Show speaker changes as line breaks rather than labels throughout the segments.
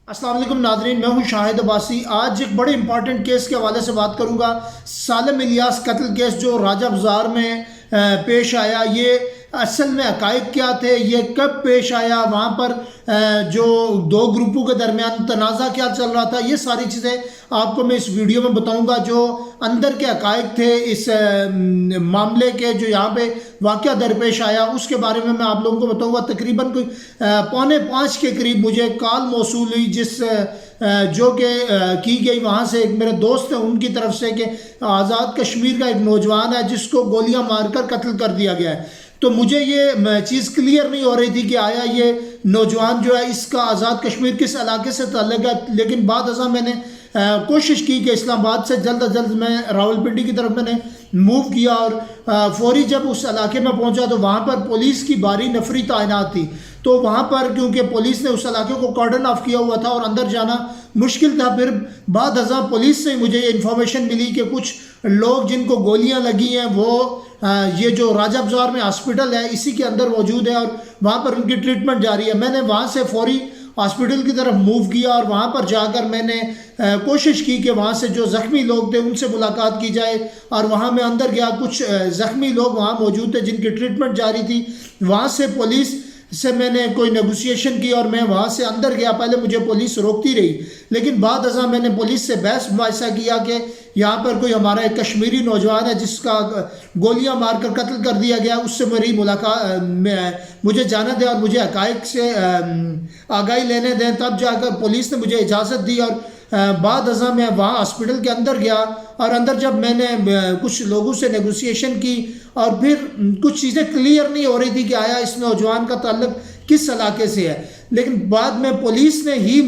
السلام علیکم ناظرین، میں ہوں شاہد عباسی۔ آج ایک بڑے امپارٹنٹ کیس کے حوالے سے بات کروں گا۔ سالم الیاس قتل کیس جو راجہ بازار میں پیش آیا، یہ اصل میں حقائق کیا تھے، یہ کب پیش آیا، وہاں پر جو دو گروپوں کے درمیان تنازع کیا چل رہا تھا، یہ ساری چیزیں آپ کو میں اس ویڈیو میں بتاؤں گا۔ جو اندر کے حقائق تھے اس معاملے کے، جو یہاں پہ واقعہ درپیش آیا، اس کے بارے میں آپ لوگوں کو بتاؤں گا۔ تقریباً کوئی 4:45 کے قریب مجھے کال موصول ہوئی، جو کہ کی گئی وہاں سے، ایک میرے دوست ہیں ان کی طرف سے، کہ آزاد کشمیر کا ایک نوجوان ہے جس کو گولیاں مار کر قتل کر دیا گیا ہے۔ تو مجھے یہ چیز کلیئر نہیں ہو رہی تھی کہ آیا یہ نوجوان جو ہے اس کا آزاد کشمیر کس علاقے سے تعلق ہے، لیکن بعد ازاں میں نے کوشش کی کہ اسلام آباد سے جلد از جلد میں راولپنڈی کی طرف میں نے موو کیا، اور فوری جب اس علاقے میں پہنچا تو وہاں پر پولیس کی بھاری نفری تعینات تھی۔ تو وہاں پر کیونکہ پولیس نے اس علاقے کو کارڈن آف کیا ہوا تھا اور اندر جانا مشکل تھا، پھر بعد ازاں پولیس سے مجھے یہ انفارمیشن ملی کہ کچھ لوگ جن کو گولیاں لگی ہیں وہ یہ جو راجہ بازار میں ہاسپٹل ہے اسی کے اندر موجود ہے، اور وہاں پر ان کی ٹریٹمنٹ جاری ہے۔ میں نے وہاں سے فوری ہاسپٹل کی طرف موو کیا، اور وہاں پر جا کر میں نے کوشش کی کہ وہاں سے جو زخمی لوگ تھے ان سے ملاقات کی جائے، اور وہاں میں اندر گیا۔ کچھ زخمی لوگ وہاں موجود تھے جن کی ٹریٹمنٹ جاری تھی۔ وہاں سے پولیس سے میں نے کوئی نیگوسیشن کی اور میں وہاں سے اندر گیا۔ پہلے مجھے پولیس روکتی رہی، لیکن بعد ازاں میں نے پولیس سے بحث مباحثہ کیا کہ یہاں پر کوئی ہمارا ایک کشمیری نوجوان ہے جس کا گولیاں مار کر قتل کر دیا گیا، اس سے میری ملاقات مجھے جانا دیں اور مجھے حقائق سے آگاہی لینے دیں۔ تب جا کر پولیس نے مجھے اجازت دی، اور بعد ازاں میں وہاں ہاسپٹل کے اندر گیا، اور اندر جب میں نے کچھ لوگوں سے نیگوسیشن کی، اور پھر کچھ چیزیں کلیئر نہیں ہو رہی تھی کہ آیا اس نوجوان کا تعلق کس علاقے سے ہے، لیکن بعد میں پولیس نے ہی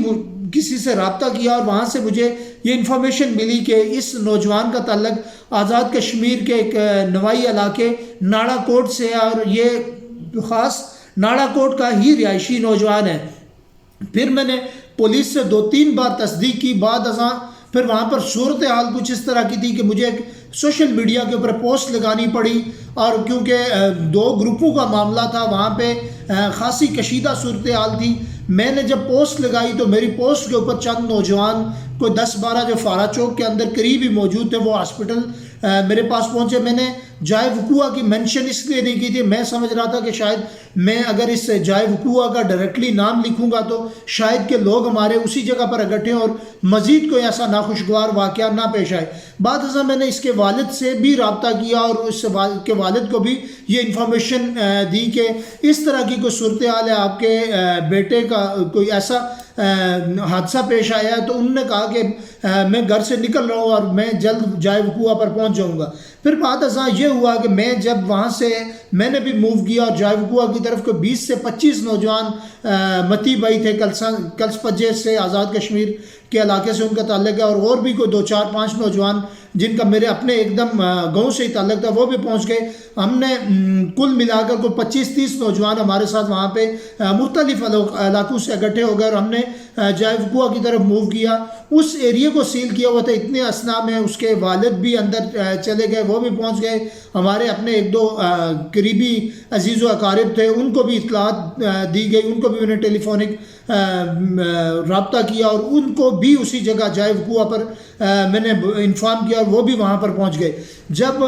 کسی سے رابطہ کیا، اور وہاں سے مجھے یہ انفارمیشن ملی کہ اس نوجوان کا تعلق آزاد کشمیر کے ایک نوائی علاقے ناڑا کوٹ سے ہے، اور یہ خاص ناڑا کوٹ کا ہی رہائشی نوجوان ہے۔ پھر میں نے پولیس سے 2-3 بار تصدیق کی۔ بعد ازاں پھر وہاں پر صورتحال کچھ اس طرح کی تھی کہ مجھے ایک سوشل میڈیا کے اوپر پوسٹ لگانی پڑی، اور کیونکہ 2 گروپوں کا معاملہ تھا وہاں پہ خاصی کشیدہ صورتحال تھی۔ میں نے جب پوسٹ لگائی تو میری پوسٹ کے اوپر چند نوجوان کوئی 10-12 جو فارا چوک کے اندر قریب ہی موجود تھے، وہ ہاسپٹل میرے پاس پہنچے۔ میں نے جائے وقوع کی منشن اس لیے نہیں کی تھی، میں سمجھ رہا تھا کہ شاید میں اگر اس جائے وقوع کا ڈائریکٹلی نام لکھوں گا تو شاید کہ لوگ ہمارے اسی جگہ پر اکٹھے اور مزید کوئی ایسا ناخوشگوار واقعہ نہ پیش آئے۔ بعد ازاں میں نے اس کے والد سے بھی رابطہ کیا، اور اس کے والد کو بھی یہ انفارمیشن دی کہ اس طرح کی کوئی صورتحال ہے، آپ کے بیٹے کا کوئی ایسا حادثہ پیش آیا ہے۔ تو انہوں نے کہا کہ میں گھر سے نکل رہا ہوں اور میں جلد جائے وقوع پر پہنچ جاؤں گا۔ پھر بعد ازاں یہ ہوا کہ میں جب وہاں سے میں نے بھی موو کیا، اور جائے وقوع کی طرف کو 20 سے 25 نوجوان متی بھائی تھے، کلس پجے سے آزاد کشمیر کے علاقے سے ان کا تعلق ہے، اور بھی کوئی 2-4-5 نوجوان جن کا میرے اپنے ایک دم گاؤں سے ہی تعلق تھا، وہ بھی پہنچ گئے۔ ہم نے کل ملا کر کوئی 25-30 نوجوان ہمارے ساتھ وہاں پہ مختلف علاقوں سے اکٹھے ہو گئے، اور ہم نے جائے وقوع کی طرف موو کیا۔ اس ایریے کو سیل کیا ہوا تھا اتنے اسنا میں، اس کے والد بھی اندر چلے گئے، وہ بھی پہنچ گئے۔ ہمارے اپنے 1-2 قریبی عزیز و اقارب تھے، ان کو بھی اطلاعات دی گئی، ان کو بھی میں نے ٹیلی فونک رابطہ کیا، اور ان کو بھی اسی جگہ جائے وقوع پر میں نے انفارم کیا، اور وہ بھی وہاں پر پہنچ گئے۔ جب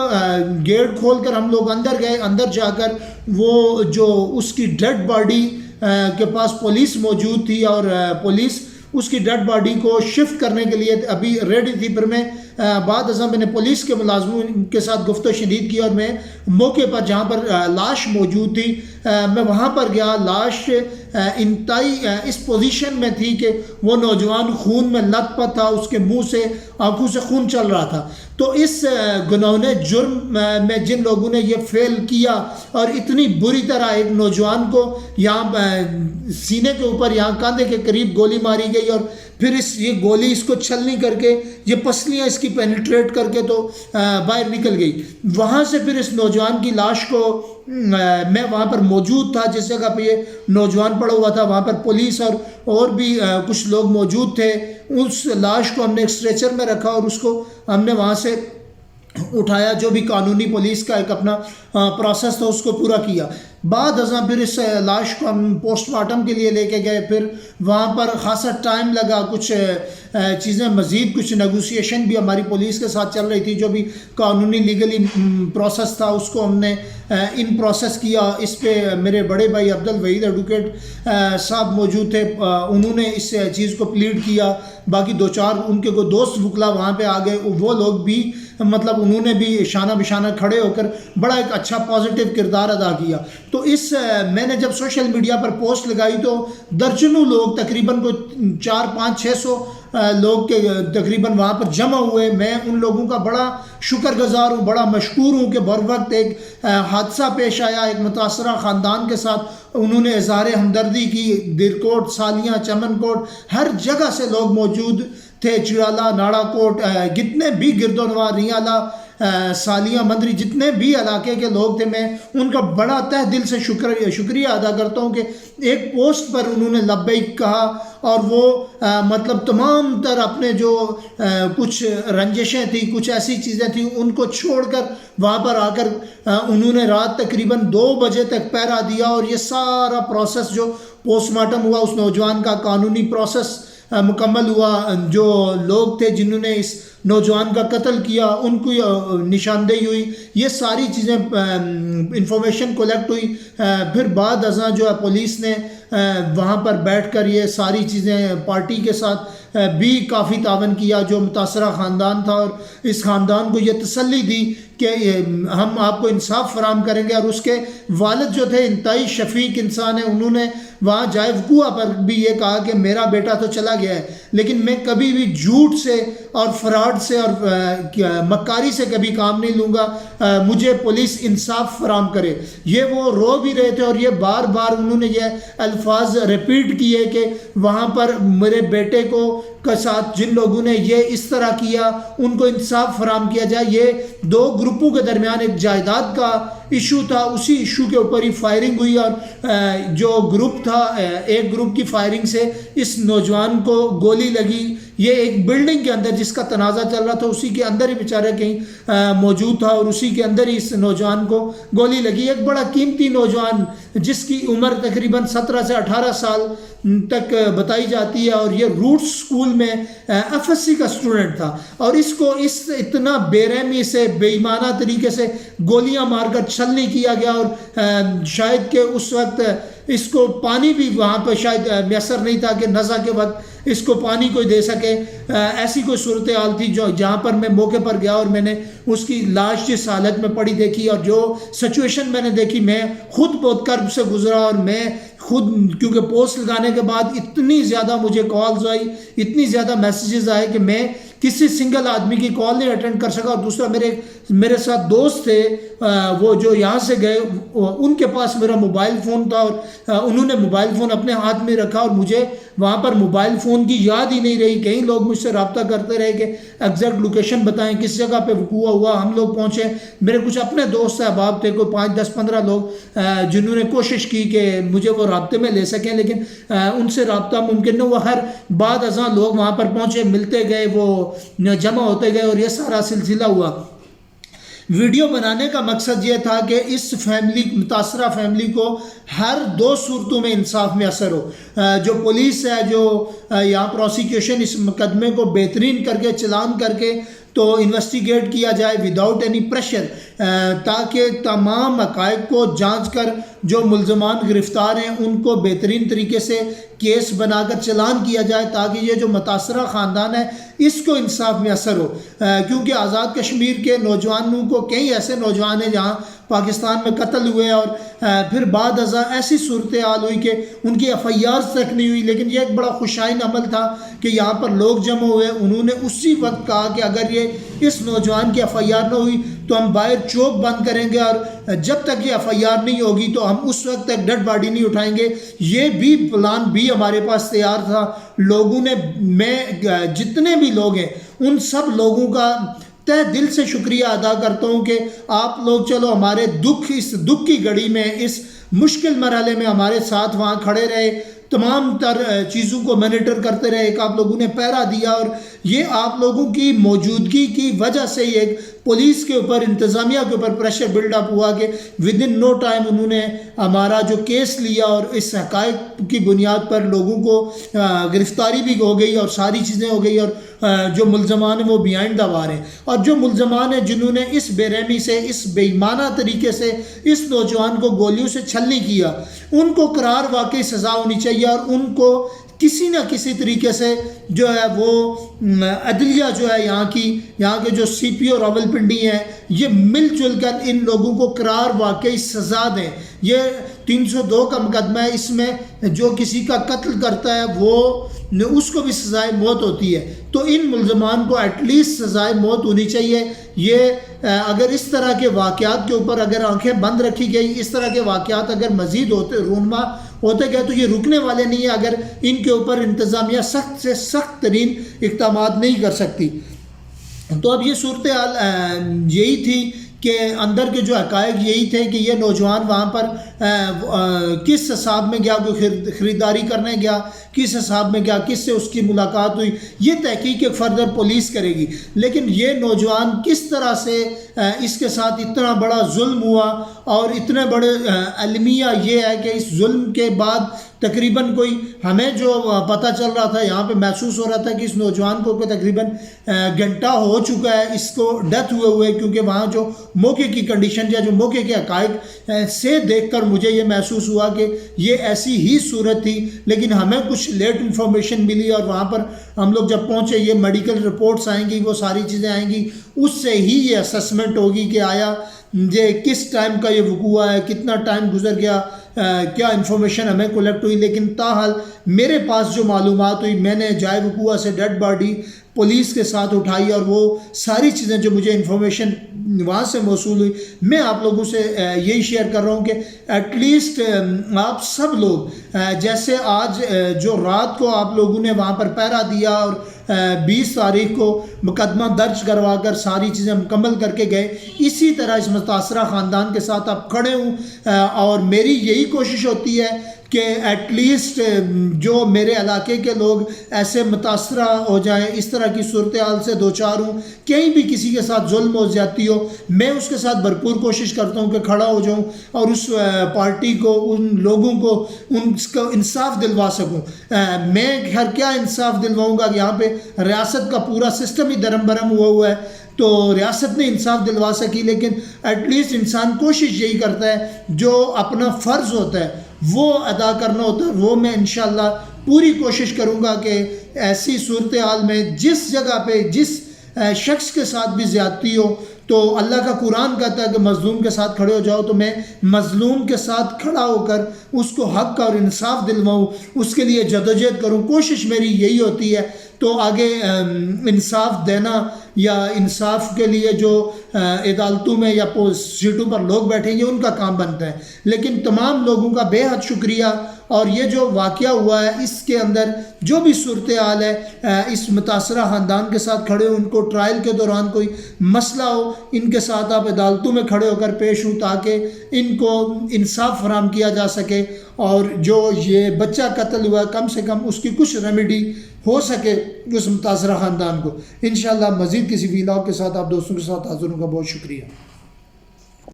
گیٹ کھول کر ہم لوگ اندر گئے، اندر جا کر وہ جو اس کی ڈیڈ باڈی کے پاس پولیس موجود تھی، اور پولیس اس کی ڈیڈ باڈی کو شفٹ کرنے کے لیے ابھی ریڈی تھی۔ پھر میں بعد ازاں میں نے پولیس کے ملازموں کے ساتھ گفت و شنید کی، اور میں موقع پر جہاں پر لاش موجود تھی میں وہاں پر گیا۔ لاش انتہائی اس پوزیشن میں تھی کہ وہ نوجوان خون میں لت پت تھا، اس کے منہ سے آنکھوں سے خون چل رہا تھا۔ تو اس گناہوں جرم میں جن لوگوں نے یہ فیل کیا، اور اتنی بری طرح ایک نوجوان کو یہاں سینے کے اوپر یہاں کاندھے کے قریب گولی ماری گئی، اور پھر یہ گولی اس کو چھلنی کر کے یہ پسلیاں اس کی پینیٹریٹ کر کے تو باہر نکل گئی۔ وہاں سے پھر اس نوجوان کی لاش کو میں وہاں پر موجود تھا جس جگہ پہ یہ نوجوان پڑا ہوا تھا، وہاں پر پولیس اور بھی کچھ لوگ موجود تھے۔ اس لاش کو ہم نے ایک اسٹریچر میں رکھا، اور اس کو ہم نے وہاں سے اٹھایا، جو بھی قانونی پولیس کا ایک اپنا پروسیس تھا اس کو پورا کیا۔ بعد ازاں پھر اس لاش کو ہم پوسٹ مارٹم کے لیے لے کے گئے، پھر وہاں پر خاصا ٹائم لگا، کچھ چیزیں مزید کچھ نیگوسیشن بھی ہماری پولیس کے ساتھ چل رہی تھی، جو بھی قانونی لیگلی پروسیس تھا اس کو ہم نے ان پروسیس کیا۔ اس پہ میرے بڑے بھائی عبدالوحید ایڈوکیٹ صاحب موجود تھے، انہوں نے اس چیز کو پلیڈ کیا، باقی دو چار ان کے کوئی دوست وکلا وہاں پہ آ گئے، وہ لوگ بھی مطلب انہوں نے بھی شانہ بشانہ کھڑے ہو کر بڑا ایک اچھا پازیٹیو کردار ادا کیا۔ تو اس میں نے جب سوشل میڈیا پر پوسٹ لگائی تو درجنوں لوگ، تقریباً کوئی 400-500-600 لوگ کے تقریباً وہاں پر جمع ہوئے۔ میں ان لوگوں کا بڑا شکر گزار ہوں، بڑا مشکور ہوں کہ بر وقت ایک حادثہ پیش آیا ایک متاثرہ خاندان کے ساتھ، انہوں نے اظہار ہمدردی کی، درکوٹ، سالیاں، چمن کوٹ، ہر جگہ سے لوگ موجود تھے، چڑالہ، ناڑا کوٹ، جتنے بھی گرد و نواح، ریالہ، سالیاں، مندری، جتنے بھی علاقے کے لوگ تھے، میں ان کا بڑا تہ دل سے شکریہ ادا کرتا ہوں کہ ایک پوسٹ پر انہوں نے لبیک کہا، اور وہ مطلب تمام تر اپنے جو کچھ رنجشیں تھیں، کچھ ایسی چیزیں تھیں، ان کو چھوڑ کر وہاں پر آ کر انہوں نے رات تقریباً 2 بجے تک پہرا دیا، اور یہ سارا پروسیس جو پوسٹ مارٹم ہوا اس نوجوان کا، قانونی پروسیس مکمل ہوا، جو لوگ تھے جنہوں نے اس نوجوان کا قتل کیا ان کو نشاندہی ہوئی، یہ ساری چیزیں انفارمیشن کولیکٹ ہوئی۔ پھر بعد ازاں جو ہے پولیس نے وہاں پر بیٹھ کر یہ ساری چیزیں پارٹی کے ساتھ بھی کافی تعاون کیا، جو متاثرہ خاندان تھا، اور اس خاندان کو یہ تسلی دی کہ ہم آپ کو انصاف فراہم کریں گے۔ اور اس کے والد جو تھے انتہائی شفیق انسان ہیں، انہوں نے وہاں جائے وقوع پر بھی یہ کہا کہ میرا بیٹا تو چلا گیا ہے، لیکن میں کبھی بھی جھوٹ سے اور فراڈ سے اور مکاری سے کبھی کام نہیں لوں گا، مجھے پولیس انصاف فراہم کرے۔ یہ وہ رو بھی رہے تھے، اور یہ بار بار انہوں نے یہ الفاظ ریپیٹ کیے کہ وہاں پر میرے بیٹے کو کے ساتھ جن لوگوں نے یہ اس طرح کیا ان کو انصاف فراہم کیا جائے۔ یہ 2 گروپوں کے درمیان ایک جائیداد کا ایشو تھا، اسی ایشو کے اوپر ہی فائرنگ ہوئی، اور جو گروپ تھا، ایک گروپ کی فائرنگ سے اس نوجوان کو گولی لگی۔ یہ ایک بلڈنگ کے اندر جس کا تنازع چل رہا تھا اسی کے اندر ہی بیچارہ کہیں موجود تھا، اور اسی کے اندر ہی اس نوجوان کو گولی لگی۔ ایک بڑا قیمتی نوجوان جس کی عمر تقریباً 17 سے 18 سال تک بتائی جاتی ہے، اور یہ روٹس اسکول میں FSC کا اسٹوڈنٹ تھا، اور اس کو اتنا بے رحمی سے، بے ایمانہ طریقے سے گولیاں مار کر چھلنی کیا گیا، اور شاید کہ اس وقت اس کو پانی بھی وہاں پہ شاید میسر نہیں تھا کہ نزع کے وقت اس کو پانی کوئی دے سکے، ایسی کوئی صورتحال تھی جہاں پر میں موقع پر گیا، اور میں نے اس کی لاش جس حالت میں پڑی دیکھی، اور جو سچویشن میں نے دیکھی، میں خود بہت کرب سے گزرا، اور میں خود کیونکہ پوسٹ لگانے کے بعد اتنی زیادہ مجھے کالز آئی، اتنی زیادہ میسیجز آئے کہ میں کسی سنگل آدمی کی کال نہیں اٹینڈ کر سکا۔ اور دوسرا میرے ساتھ دوست تھے، وہ جو یہاں سے گئے، ان کے پاس میرا موبائل فون تھا، اور انہوں نے موبائل فون اپنے ہاتھ میں رکھا، اور مجھے وہاں پر موبائل فون کی یاد ہی نہیں رہی۔ کئی لوگ مجھ سے رابطہ کرتے رہے کہ ایگزیکٹ لوکیشن بتائیں، کس جگہ پہ وقوع ہوا، ہم لوگ پہنچے۔ میرے کچھ اپنے دوست احباب تھے، کوئی 5, 10, 15 لوگ جنہوں نے کوشش کی کہ مجھے وہ رابطے میں لے سکیں، لیکن ان سے رابطہ ممکن نہ ہوا۔ ہر بعد ازاں لوگ وہاں پر پہنچے، ملتے گئے، وہ جمع ہوتے گئے، اور یہ سارا سلسلہ ہوا۔ ویڈیو بنانے کا مقصد یہ تھا کہ اس فیملی، متاثرہ فیملی کو ہر 2 صورتوں میں انصاف میسر ہو۔ جو پولیس ہے، جو یہاں پروسیکیوشن اس مقدمے کو بہترین کر کے، چلان کر کے تو انویسٹیگیٹ کیا جائے وداؤٹ اینی پریشر، تاکہ تمام حقائق کو جانچ کر جو ملزمان گرفتار ہیں ان کو بہترین طریقے سے کیس بنا کر چلان کیا جائے، تاکہ یہ جو متاثرہ خاندان ہے اس کو انصاف میسر ہو۔ کیونکہ آزاد کشمیر کے نوجوانوں کو، کئی ایسے نوجوان ہیں جہاں پاکستان میں قتل ہوئے، اور پھر بعد ازاں ایسی صورتحال ہوئی کہ ان کی FIR تک نہیں ہوئی، لیکن یہ ایک بڑا خوشائن عمل تھا کہ یہاں پر لوگ جمع ہوئے، انہوں نے اسی وقت کہا کہ اگر یہ اس نوجوان کی FIR نہ ہوئی تو ہم باہر چوک بند کریں گے، اور جب تک یہ FIR نہیں ہوگی تو ہم اس وقت تک ڈیڈ باڈی نہیں اٹھائیں گے۔ یہ بھی پلان بھی ہمارے پاس تیار تھا لوگوں نے۔ میں جتنے بھی لوگ ہیں ان سب لوگوں کا تہ دل سے شکریہ ادا کرتا ہوں کہ آپ لوگ چلو ہمارے اس دکھ کی گھڑی میں، اس مشکل مرحلے میں ہمارے ساتھ وہاں کھڑے رہے، تمام تر چیزوں کو مانیٹر کرتے رہے، ایک آپ لوگوں نے پہرا دیا، اور یہ آپ لوگوں کی موجودگی کی وجہ سے ہی ایک پولیس کے اوپر، انتظامیہ کے اوپر پریشر بلڈ اپ ہوا کہ ود ان نو ٹائم انہوں نے ہمارا جو کیس لیا، اور اس حقائق کی بنیاد پر لوگوں کو گرفتاری بھی ہو گئی اور ساری چیزیں ہو گئی، اور جو ملزمان ہیں وہ بیہائنڈ دا وار ہیں، اور جو ملزمان ہیں جنہوں نے اس بے رحمی سے، اس بے ایمانہ طریقے سے اس نوجوان کو گولیوں سے چھلنی کیا، ان کو قرار واقعی سزا ہونی چاہیے، اور ان کو کسی نہ کسی طریقے سے جو ہے وہ عدلیہ جو ہے یہاں کے جو سی پی او راولپنڈی ہیں، یہ مل جل کر ان لوگوں کو قرار واقعی سزا دیں۔ یہ 302 کا مقدمہ ہے، اس میں جو کسی کا قتل کرتا ہے وہ اس کو بھی سزائے موت ہوتی ہے، تو ان ملزمان کو ایٹ لیسٹ سزائے موت ہونی چاہیے۔ یہ اگر اس طرح کے واقعات کے اوپر اگر آنکھیں بند رکھی گئی، اس طرح کے واقعات اگر مزید رونما ہوتے گئے تو یہ رکنے والے نہیں ہیں، اگر ان کے اوپر انتظامیہ سخت سے سخت ترین اقدامات نہیں کر سکتی۔ تو اب یہ صورتحال یہی تھی کہ اندر کے جو حقائق یہی تھے کہ یہ نوجوان وہاں پر کس حساب میں گیا، کوئی خریداری کرنے گیا، کس حساب میں گیا، کس سے اس کی ملاقات ہوئی، یہ تحقیق ایک فردر پولیس کرے گی، لیکن یہ نوجوان کس طرح سے اس کے ساتھ اتنا بڑا ظلم ہوا، اور اتنے بڑے المیہ یہ ہے کہ اس ظلم کے بعد تقریباً کوئی ہمیں جو پتہ چل رہا تھا، یہاں پہ محسوس ہو رہا تھا کہ اس نوجوان کو تقریباً گھنٹہ ہو چکا ہے اس کو ڈیتھ ہوئے، کیونکہ وہاں جو موقع کی کنڈیشن یا جو موقع کے حقائق سے دیکھ کر مجھے یہ محسوس ہوا کہ یہ ایسی ہی صورت تھی، لیکن ہمیں کچھ لیٹ انفارمیشن ملی، اور وہاں پر ہم لوگ جب پہنچے یہ میڈیکل رپورٹس آئیں گی، وہ ساری چیزیں آئیں گی، اس سے ہی یہ اسسمنٹ ہوگی کہ آیا یہ کس ٹائم کا یہ وقوع ہے، کتنا ٹائم گزر گیا، کیا انفارمیشن ہمیں کلیکٹ ہوئی۔ لیکن تاحال میرے پاس جو معلومات ہوئی، میں نے جائے وقوع سے ڈیڈ باڈی پولیس کے ساتھ اٹھائی، اور وہ ساری چیزیں جو مجھے انفارمیشن وہاں سے موصول ہوئی، میں آپ لوگوں سے یہی شیئر کر رہا ہوں کہ ایٹ لیسٹ آپ سب لوگ جیسے آج جو رات کو آپ لوگوں نے وہاں پر پہرا دیا، اور 20 تاریخ کو مقدمہ درج کروا کر ساری چیزیں مکمل کر کے گئے، اسی طرح اس متاثرہ خاندان کے ساتھ آپ کھڑے ہوں، اور میری یہی کوشش ہوتی ہے کہ ایٹ لیسٹ جو میرے علاقے کے لوگ ایسے متاثرہ ہو جائیں، اس طرح کی صورتحال سے دوچار ہوں، کہیں بھی کسی کے ساتھ ظلم ہو جاتی ہو، میں اس کے ساتھ بھرپور کوشش کرتا ہوں کہ کھڑا ہو جاؤں، اور اس پارٹی کو، ان لوگوں کو ان کو انصاف دلوا سکوں۔ میں گھر کیا انصاف دلواؤں گا، یہاں پہ ریاست کا پورا سسٹم ہی درم برم ہوا ہے، تو ریاست نے انصاف دلوا سکی، لیکن ایٹ لیسٹ انسان کوشش یہی کرتا ہے، جو اپنا فرض ہوتا ہے وہ ادا کرنا ہوتا ہے، وہ میں انشاءاللہ پوری کوشش کروں گا کہ ایسی صورتحال میں جس جگہ پہ جس شخص کے ساتھ بھی زیادتی ہو، تو اللہ کا قرآن کہتا ہے کہ مظلوم کے ساتھ کھڑے ہو جاؤ، تو میں مظلوم کے ساتھ کھڑا ہو کر اس کو حق اور انصاف دلواؤں، اس کے لیے جدوجہد کروں، کوشش میری یہی ہوتی ہے۔ تو آگے انصاف دینا یا انصاف کے لیے جو عدالتوں میں یا سیٹوں پر لوگ بیٹھیں گے ان کا کام بنتا ہے، لیکن تمام لوگوں کا بے حد شکریہ۔ اور یہ جو واقعہ ہوا ہے اس کے اندر جو بھی صورتحال ہے، اس متاثرہ خاندان کے ساتھ کھڑے ہوں، ان کو ٹرائل کے دوران کوئی مسئلہ ہو، ان کے ساتھ آپ عدالتوں میں کھڑے ہو کر پیش ہوں تاکہ ان کو انصاف فراہم کیا جا سکے، اور جو یہ بچہ قتل ہوا کم سے کم اس کی کچھ ریمیڈی ہو سکے اس متاثرہ خاندان کو۔ انشاءاللہ مزید کسی ویلاگ کے ساتھ آپ دوستوں کے ساتھ حاضر ہوں گا۔ بہت شکریہ۔